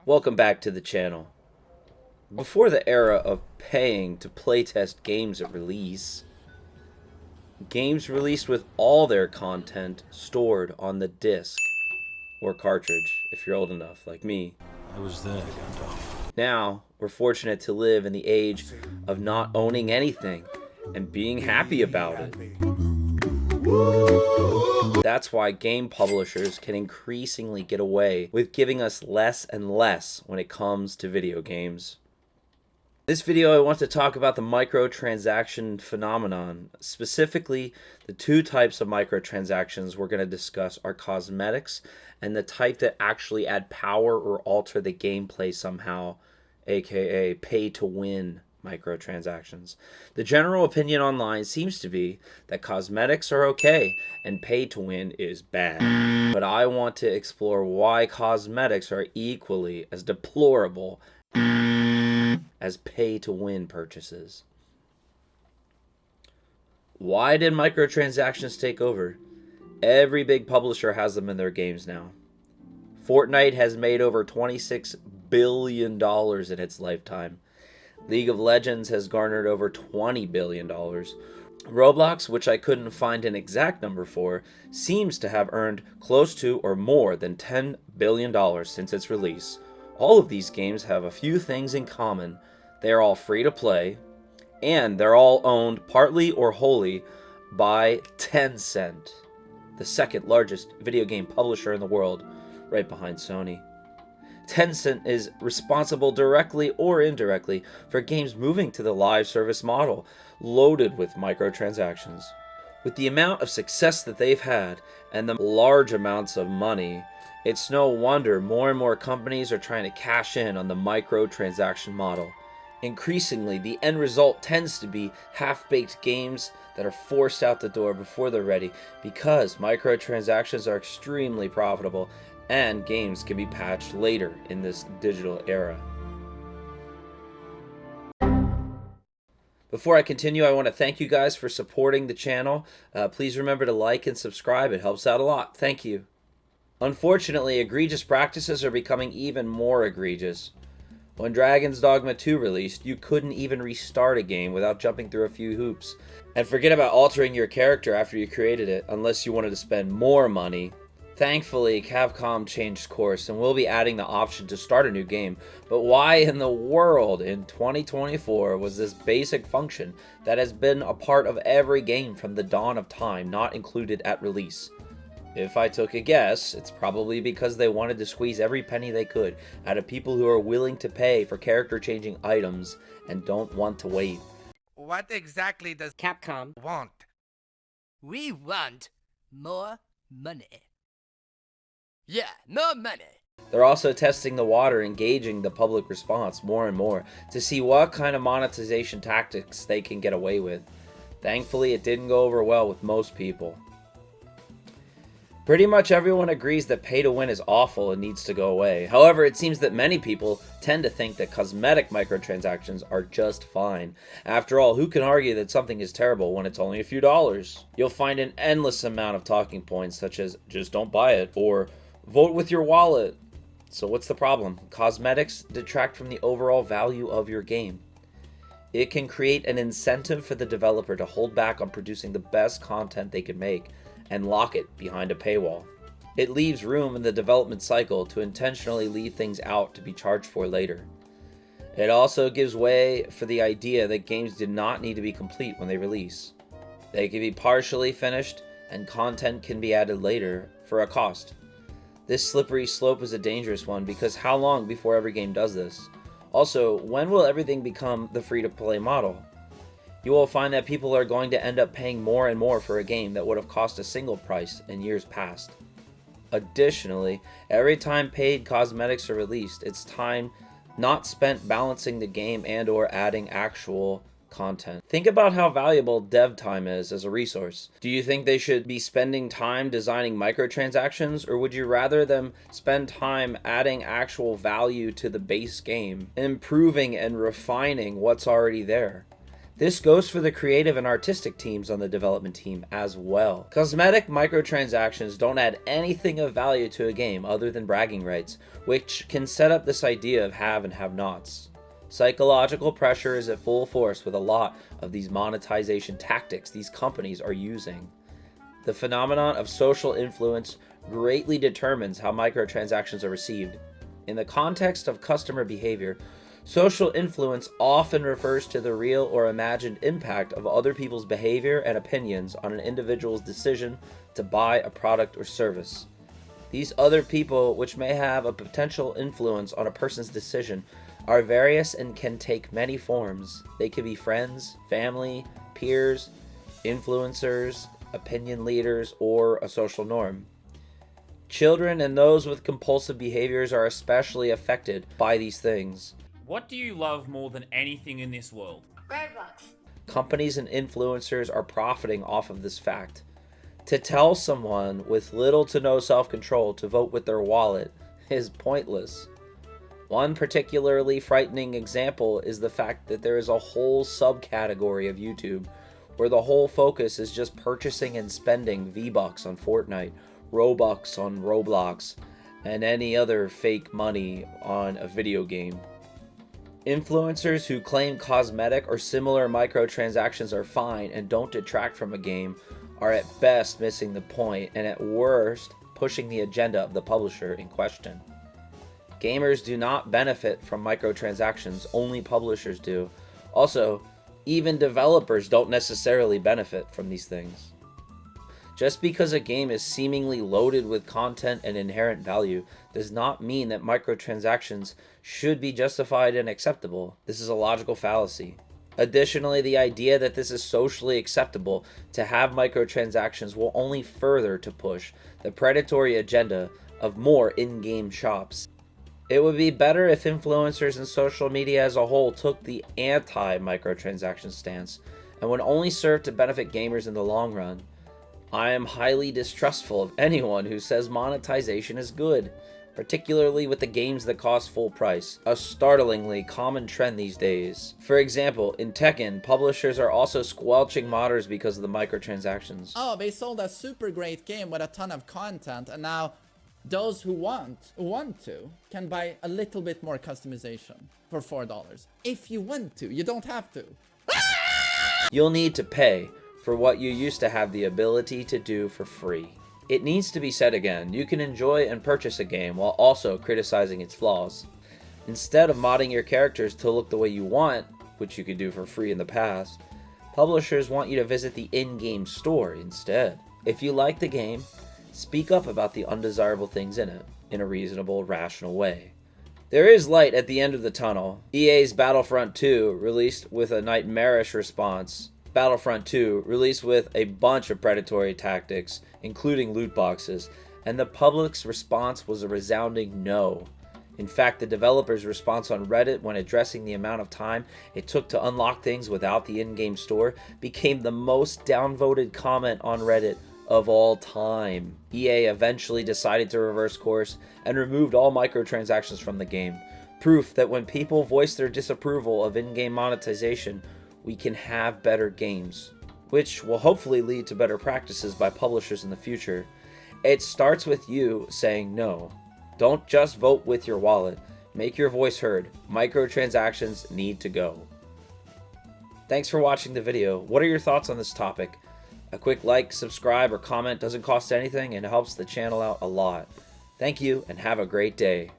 Welcome back to the channel. Before the era of paying to playtest games at release, games released with all their content stored on the disc or cartridge, if you're old enough, like me. I was there, Gandalf. Now, we're fortunate to live in the age of not owning anything and being happy about it. That's why game publishers can increasingly get away with giving us less and less when it comes to video games. In this video, I want to talk about the microtransaction phenomenon. Specifically, the two types of microtransactions we're going to discuss are cosmetics and the type that actually add power or alter the gameplay somehow, aka pay-to-win microtransactions. The general opinion online seems to be that cosmetics are okay and pay-to-win is bad. But I want to explore why cosmetics are equally as deplorable as pay-to-win purchases. Why did microtransactions take over? Every big publisher has them in their games now. Fortnite has made over $26 billion in its lifetime. League of Legends has garnered over $20 billion. Roblox, which I couldn't find an exact number for, seems to have earned close to or more than $10 billion since its release. All of these games have a few things in common. They are all free to play, and they're all owned partly or wholly by Tencent, the second largest video game publisher in the world, right behind Sony. Tencent is responsible directly or indirectly for games moving to the live service model, loaded with microtransactions. With the amount of success that they've had and the large amounts of money, it's no wonder more and more companies are trying to cash in on the microtransaction model. Increasingly, the end result tends to be half-baked games that are forced out the door before they're ready because microtransactions are extremely profitable and games can be patched later in this digital era. Before I continue, I want to thank you guys for supporting the channel. Please remember to like and subscribe. It helps out a lot. Thank you. Unfortunately, egregious practices are becoming even more egregious. When Dragon's Dogma 2 released, you couldn't even restart a game without jumping through a few hoops. And forget about altering your character after you created it, unless you wanted to spend more money. Thankfully, Capcom changed course and will be adding the option to start a new game. But why in the world in 2024 was this basic function that has been a part of every game from the dawn of time not included at release? If I took a guess, it's probably because they wanted to squeeze every penny they could out of people who are willing to pay for character-changing items and don't want to wait. What exactly does Capcom want? We want more money. Yeah, more money. They're also testing the water, engaging the public response more and more to see what kind of monetization tactics they can get away with. Thankfully, it didn't go over well with most people. Pretty much everyone agrees that pay-to-win is awful and needs to go away. However, it seems that many people tend to think that cosmetic microtransactions are just fine. After all, who can argue that something is terrible when it's only a few dollars? You'll find an endless amount of talking points such as, just don't buy it, or vote with your wallet. So what's the problem? Cosmetics detract from the overall value of your game. It can create an incentive for the developer to hold back on producing the best content they can make and lock it behind a paywall. It leaves room in the development cycle to intentionally leave things out to be charged for later. It also gives way for the idea that games do not need to be complete when they release. They can be partially finished and content can be added later for a cost. This slippery slope is a dangerous one because how long before every game does this? Also, when will everything become the free-to-play model? You will find that people are going to end up paying more and more for a game that would have cost a single price in years past. Additionally, every time paid cosmetics are released, it's time not spent balancing the game and or adding actual content. Think about how valuable dev time is as a resource. Do you think they should be spending time designing microtransactions, or would you rather them spend time adding actual value to the base game, improving and refining what's already there? This goes for the creative and artistic teams on the development team as well. Cosmetic microtransactions don't add anything of value to a game other than bragging rights, which can set up this idea of have and have-nots. Psychological pressure is at full force with a lot of these monetization tactics these companies are using. The phenomenon of social influence greatly determines how microtransactions are received. In the context of customer behavior, social influence often refers to the real or imagined impact of other people's behavior and opinions on an individual's decision to buy a product or service. These other people, which may have a potential influence on a person's decision, are various and can take many forms. They can be friends, family, peers, influencers, opinion leaders, or a social norm. Children and those with compulsive behaviors are especially affected by these things. What do you love more than anything in this world? Roblox. Companies and influencers are profiting off of this fact. To tell someone with little to no self-control to vote with their wallet is pointless. One particularly frightening example is the fact that there is a whole subcategory of YouTube where the whole focus is just purchasing and spending V-Bucks on Fortnite, Robux on Roblox, and any other fake money on a video game. Influencers who claim cosmetic or similar microtransactions are fine and don't detract from a game are at best missing the point and at worst pushing the agenda of the publisher in question. Gamers do not benefit from microtransactions, only publishers do. Also, even developers don't necessarily benefit from these things. Just because a game is seemingly loaded with content and inherent value does not mean that microtransactions should be justified and acceptable. This is a logical fallacy. Additionally, the idea that this is socially acceptable to have microtransactions will only further to push the predatory agenda of more in-game shops. It would be better if influencers and social media as a whole took the anti-microtransaction stance and would only serve to benefit gamers in the long run. I am highly distrustful of anyone who says monetization is good, particularly with the games that cost full price, a startlingly common trend these days. For example, in Tekken, publishers are also squelching modders because of the microtransactions. Oh, they sold a super great game with a ton of content, and now those who want to can buy a little bit more customization for $4. If you want to, you don't have to. You'll need to pay for what you used to have the ability to do for free. It needs to be said again, you can enjoy and purchase a game while also criticizing its flaws. Instead of modding your characters to look the way you want, which you could do for free in the past, publishers want you to visit the in-game store instead. If you like the game, speak up about the undesirable things in it, in a reasonable, rational way. There is light at the end of the tunnel. EA's Battlefront 2, released with a nightmarish response. Battlefront 2, released with a bunch of predatory tactics, including loot boxes, and the public's response was a resounding no. In fact, the developers' response on Reddit when addressing the amount of time it took to unlock things without the in-game store became the most downvoted comment on Reddit of all time. EA eventually decided to reverse course and removed all microtransactions from the game, proof that when people voice their disapproval of in-game monetization, we can have better games, which will hopefully lead to better practices by publishers in the future. It starts with you saying no. Don't just vote with your wallet. Make your voice heard. Microtransactions need to go. Thanks for watching the video. What are your thoughts on this topic? A quick like, subscribe, or comment doesn't cost anything and helps the channel out a lot. Thank you and have a great day.